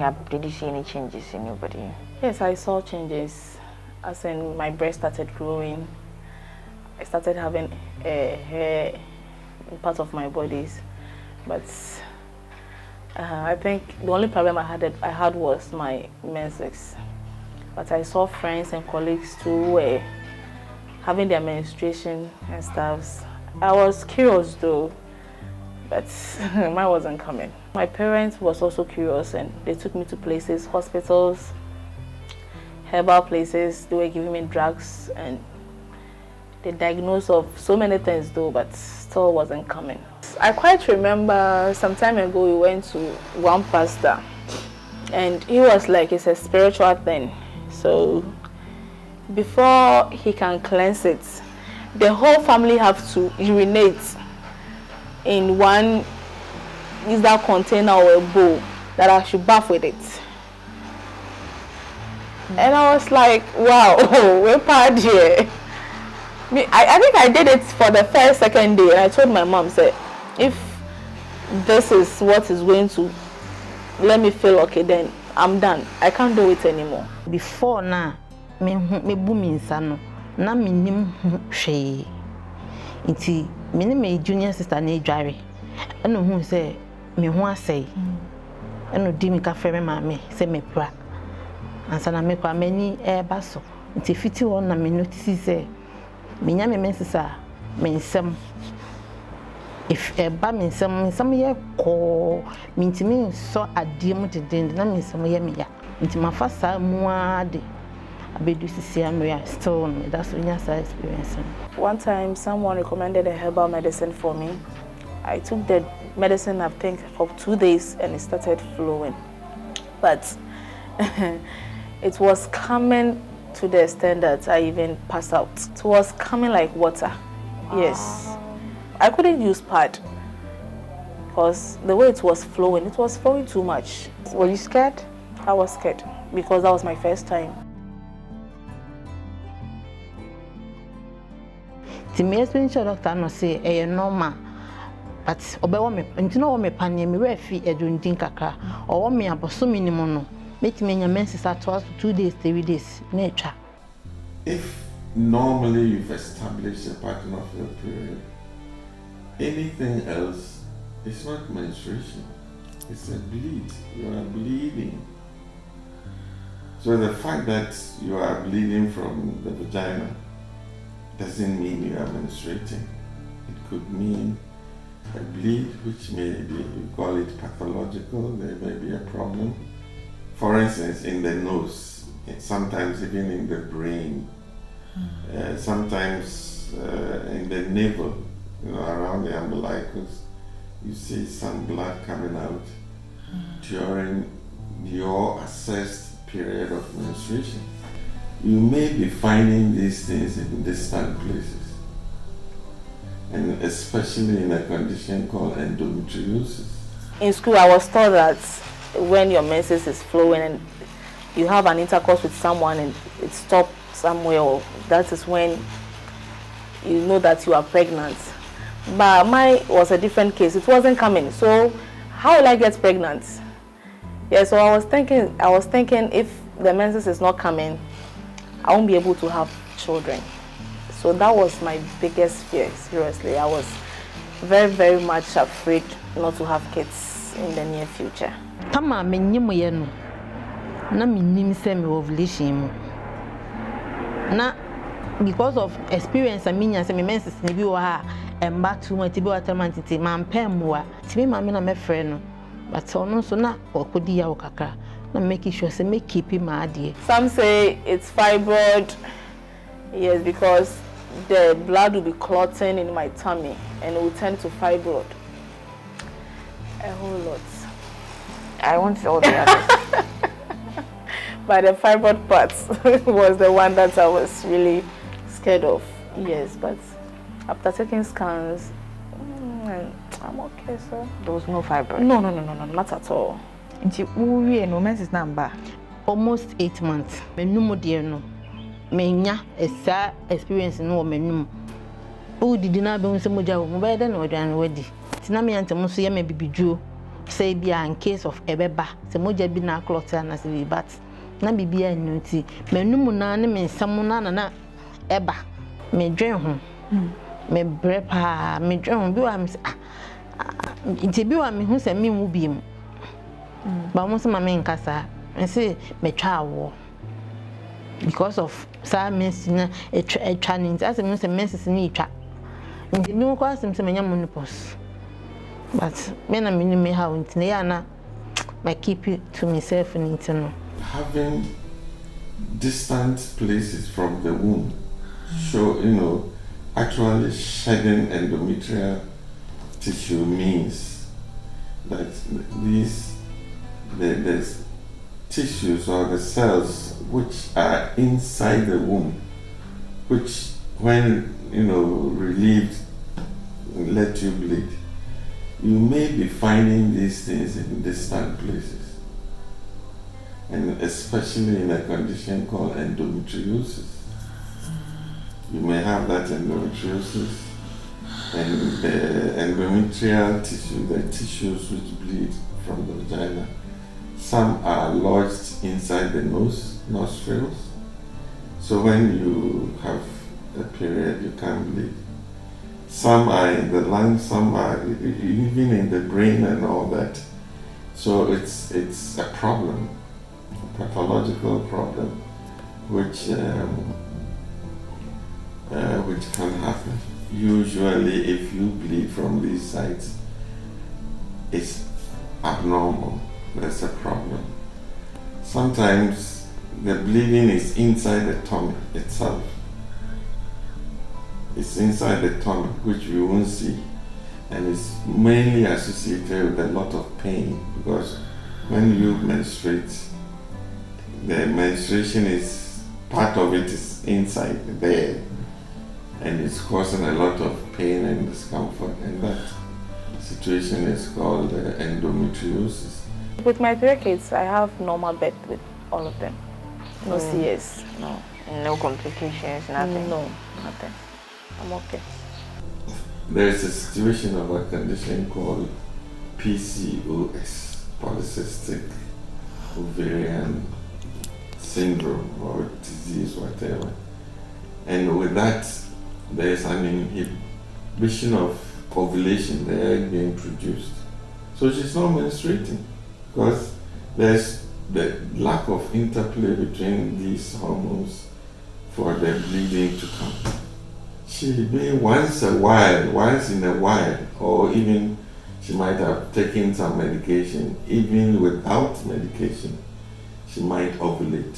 growing up, did you see any changes in your body? Yes, I saw changes. As in, my breast started growing. I started having hair in parts of my bodies. But I think the only problem I had was my menses. But I saw friends and colleagues too were having their menstruation and stuff. I was curious though, but mine wasn't coming. My parents was also curious and they took me to places, hospitals, herbal places. They were giving me drugs and they diagnosed of so many things though, but still wasn't coming. I quite remember some time ago we went to one pastor and he was like, it's a spiritual thing. So before he can cleanse it, the whole family have to urinate in one either container or a bowl that I should bath with it. And I was like, wow, we're part here. I think I did it for the first, second day, and I told my mom, said, if this is what is going to let me feel okay, then I'm done. I can't do it anymore. Before now, me booming son, na me nim she. Inti me junior sister na dware. Eno hu say me ho asai. Eno di me ka frɛ me maame say me pra. Ansa na me kwa mani eba so. Inti fiti won na me notice say me nya me mensisa me nsɛm. If eba me nsɛm ye ko me ntimi so ade mu deden na me nsɛm ye me ya. Inti mafa saa mu ade. Still, that's when I experience. One time, someone recommended a herbal medicine for me. I took the medicine, I think, for 2 days, and it started flowing. But it was coming to the extent that I even passed out. It was coming like water. Yes. I couldn't use pad because the way it was flowing too much. Were you scared? I was scared because that was my first time. The menstruation doctor no say e normal, but obewo me ntino wo me panie me refi edundin kakra o wo me aboso minimum no metime nya menses at 2 days 3 days na etwa. If normally you've established a pattern of your period, anything else is not menstruation, it's a bleed. You are bleeding. So the fact that you are bleeding from the vagina doesn't mean you are menstruating. It could mean a bleed, which may be, you call it pathological, there may be a problem. For instance, in the nose, sometimes even in the brain, sometimes in the navel, around the umbilicus, you see some blood coming out during your assessed period of menstruation. You may be finding these things in distant places, and especially in a condition called endometriosis. In school, I was told that when your menses is flowing and you have an intercourse with someone and it stops somewhere, that is when you know that you are pregnant. But mine was a different case. It wasn't coming. So how will I get pregnant? Yeah, so I was thinking if the menses is not coming, I won't be able to have children. So that was my biggest fear, seriously. I was very, very much afraid not to have kids in the near future. Tama menyimu yenu na minim se me ovulation na because of experience I mean say me menses ne bi wa ha emba too much bi wa tamantiti man pemwa ti me ma me na me frɛ no but ono so na okodi ya okaka na make sure say make keep my ade. Some say it's fibroid, yes, because the blood will be clotting in my tummy and it will turn to fibroid. A whole lot. I want all the others. But the fibroid part was the one that I was really scared of. Yes, but after taking scans, I'm okay, sir. There was no fibroid? No, not at all. No menses number. Almost 8 months. Me numo dear no. Me nya esa experience no me numo. O did na be unse moja wo be den odwan wedi. Tina me ante mo so ye me bibidwo. say be in case of ebeba se moja bi na clot na se but na bibia nnuti menum na ne mensam na eba me dwen ho me brepa me dwen ho bi wa me nti bi wa me hu se me wu bi mu ba mo se ma me nkasa me se me twa awo because of sa mens na etwa ni as me se mens ni etwa nti bi mo kwa se me nya menopause but me na me how nti ya na I keep it to myself and to know. Having distant places from the womb show, actually shedding endometrial tissue means that the tissues or the cells which are inside the womb, which when, relieved, let you bleed. You may be finding these things in distant places, and especially in a condition called endometriosis. You may have that endometriosis, and the endometrial tissue, the tissues which bleed from the vagina, some are lodged inside the nostrils. So when you have a period, you can't bleed. Some are in the lungs, some are even in the brain and all that. So it's a problem, a pathological problem, which can happen. Usually, if you bleed from these sites, it's abnormal. There's a problem. Sometimes the bleeding is inside the tummy itself. It's inside the tummy, which we won't see, and it's mainly associated with a lot of pain, because when you menstruate, the menstruation is part of it is inside there, and it's causing a lot of pain and discomfort, and that situation is called endometriosis. With my 3 kids, I have normal birth with all of them. No CS. No. No complications, nothing. No, nothing. I'm okay. There's a situation of a condition called PCOS, polycystic ovarian syndrome or disease, whatever. And with that, there's an inhibition of ovulation, the egg being produced. So she's not menstruating because there's the lack of interplay between these hormones for the bleeding to come. She may once in a while, or even she might have taken some medication. Even without medication, she might ovulate.